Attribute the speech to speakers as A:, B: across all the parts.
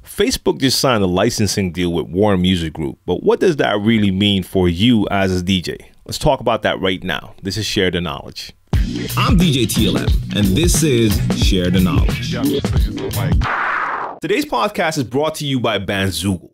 A: Facebook just signed a licensing deal with Warner Music Group, but what does that really mean for you as a DJ? Let's talk about that right now. This is Share the Knowledge.
B: I'm djTLM, and this is Share the Knowledge.
A: Today's podcast is brought to you by Bandzoogle.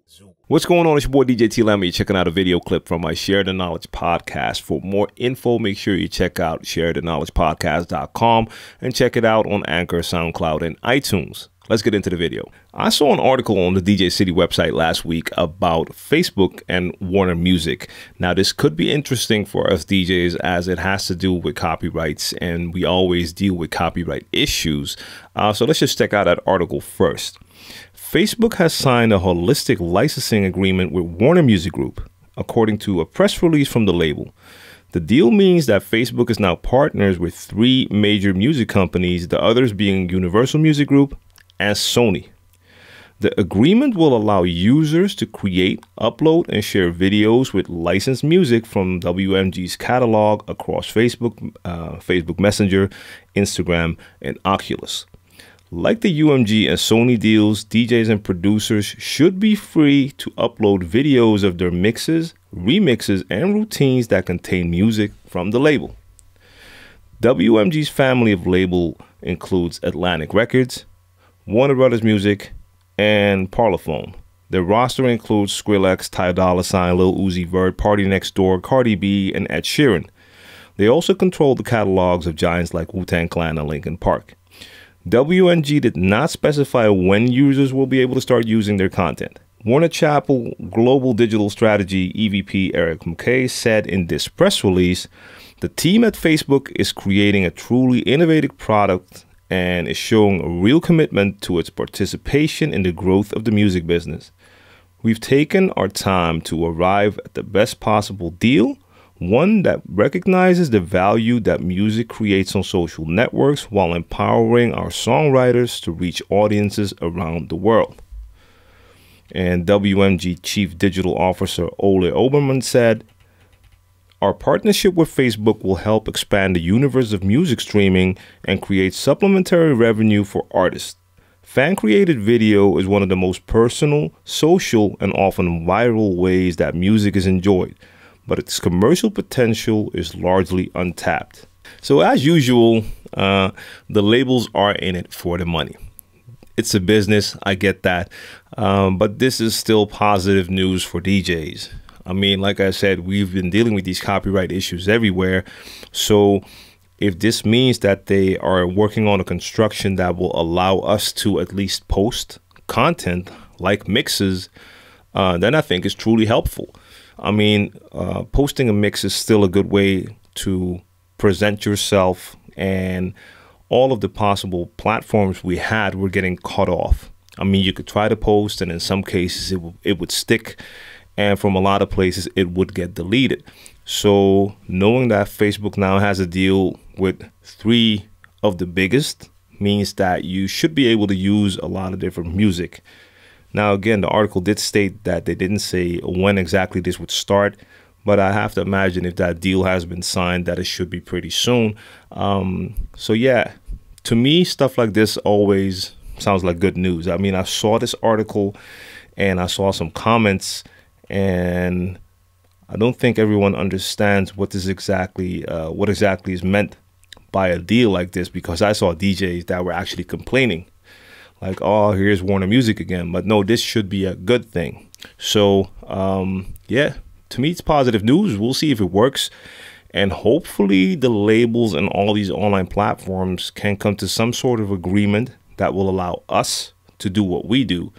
A: What's going on? It's your boy djTLM. You're checking out a video clip from my Share the Knowledge podcast. For more info, make sure you check out sharethenowledgepodcast.com and check it out on Anchor, SoundCloud, and iTunes. Let's get into the video. I saw an article on the DJcity website last week about Facebook and Warner Music. Now, this could be interesting for us DJs as it has to do with copyrights, and we always deal with copyright issues. So let's just check out that article first. Facebook has signed a holistic licensing agreement with Warner Music Group, according to a press release from the label. The deal means that Facebook is now partners with 3 major music companies, the others being Universal Music Group and Sony. The agreement will allow users to create, upload, and share videos with licensed music from WMG's catalog across Facebook, Facebook Messenger, Instagram, and Oculus. Like the UMG and Sony deals, DJs and producers should be free to upload videos of their mixes, remixes, and routines that contain music from the label. WMG's family of label includes Atlantic Records, Warner Brothers Music, and Parlophone. Their roster includes Skrillex, Ty Dolla $ign, Lil Uzi Vert, Party Next Door, Cardi B, and Ed Sheeran. They also control the catalogs of giants like Wu-Tang Clan and Linkin Park. WMG did not specify when users will be able to start using their content. Warner Chappell Global Digital Strategy EVP Eric McKay said in this press release, the team at Facebook is creating a truly innovative product and is showing a real commitment to its participation in the growth of the music business. We've taken our time to arrive at the best possible deal, one that recognizes the value that music creates on social networks while empowering our songwriters to reach audiences around the world. And WMG Chief Digital Officer Ole Oberman said, our partnership with Facebook will help expand the universe of music streaming and create supplementary revenue for artists. Fan-created video is one of the most personal, social, and often viral ways that music is enjoyed, but its commercial potential is largely untapped. So as usual, the labels are in it for the money. It's a business, I get that, but this is still positive news for DJs. I mean, like I said, we've been dealing with these copyright issues everywhere. So if this means that they are working on a construction that will allow us to at least post content like mixes, then I think it's truly helpful. I mean, posting a mix is still a good way to present yourself, and all of the possible platforms we had were getting cut off. I mean, you could try to post, and in some cases it would stick. And from a lot of places, it would get deleted. So knowing that Facebook now has a deal with 3 of the biggest means that you should be able to use a lot of different music. Now, again, the article did state that they didn't say when exactly this would start, but I have to imagine if that deal has been signed, that it should be pretty soon. So yeah, to me, stuff like this always sounds like good news. I mean, I saw this article and I saw some comments, and I don't think everyone understands what exactly is meant by a deal like this, because I saw DJs that were actually complaining like, oh, here's Warner Music again. But no, this should be a good thing. So yeah, to me, it's positive news. We'll see if it works. And hopefully the labels and all these online platforms can come to some sort of agreement that will allow us to do what we do.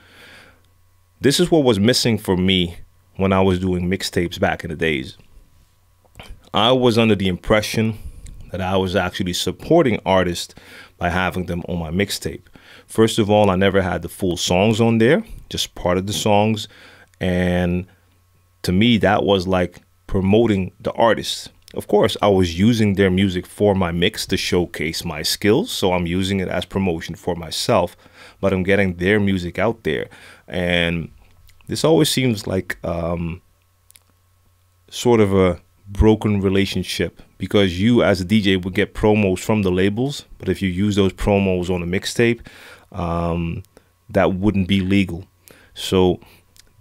A: This is what was missing for me when I was doing mixtapes back in the days. I was under the impression that I was actually supporting artists by having them on my mixtape. First of all, I never had the full songs on there, just part of the songs. And to me, that was like promoting the artist. Of course, I was using their music for my mix to showcase my skills. So I'm using it as promotion for myself, but I'm getting their music out there. And this always seems like sort of a broken relationship, because you as a DJ would get promos from the labels, but if you use those promos on a mixtape, that wouldn't be legal. So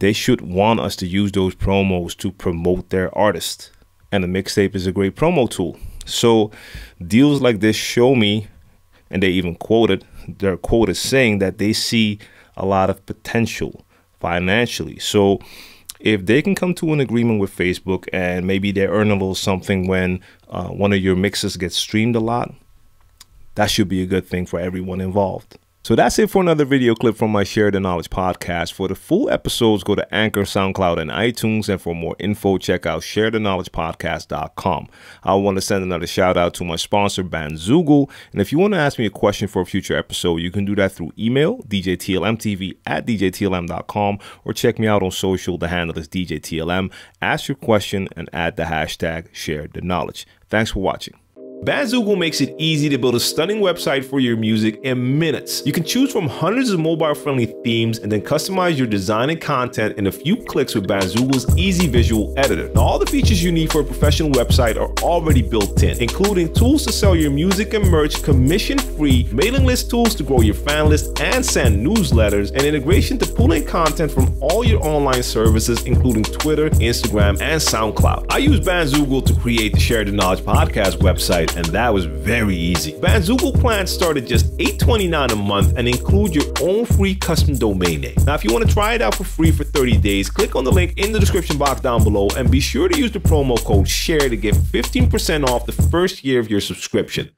A: they should want us to use those promos to promote their artist. And the mixtape is a great promo tool. So deals like this show me, and they even quoted, their quote is saying that they see a lot of potential financially. So if they can come to an agreement with Facebook and maybe they earn a little something when one of your mixes gets streamed a lot, that should be a good thing for everyone involved. So that's it for another video clip from my Share the Knowledge podcast. For the full episodes, go to Anchor, SoundCloud, and iTunes. And for more info, check out sharetheknowledgepodcast.com. I want to send another shout out to my sponsor, Bandzoogle. And if you want to ask me a question for a future episode, you can do that through email, djTLMtv at djTLM.com, or check me out on social. The handle is djTLM. Ask your question and add the hashtag #ShareTheKnowledge. Thanks for watching. Bandzoogle makes it easy to build a stunning website for your music in minutes. You can choose from hundreds of mobile-friendly themes and then customize your design and content in a few clicks with Bandzoogle's easy visual editor. Now, all the features you need for a professional website are already built in, including tools to sell your music and merch commission-free, mailing list tools to grow your fan list and send newsletters, and integration to pull in content from all your online services, including Twitter, Instagram, and SoundCloud. I use Bandzoogle to create the Share the Knowledge podcast website, and that was very easy. Bandzoogle plans start at just $8.29 a month and include your own free custom domain name. Now, if you want to try it out for free for 30 days, click on the link in the description box down below and be sure to use the promo code SHARE to get 15% off the first year of your subscription.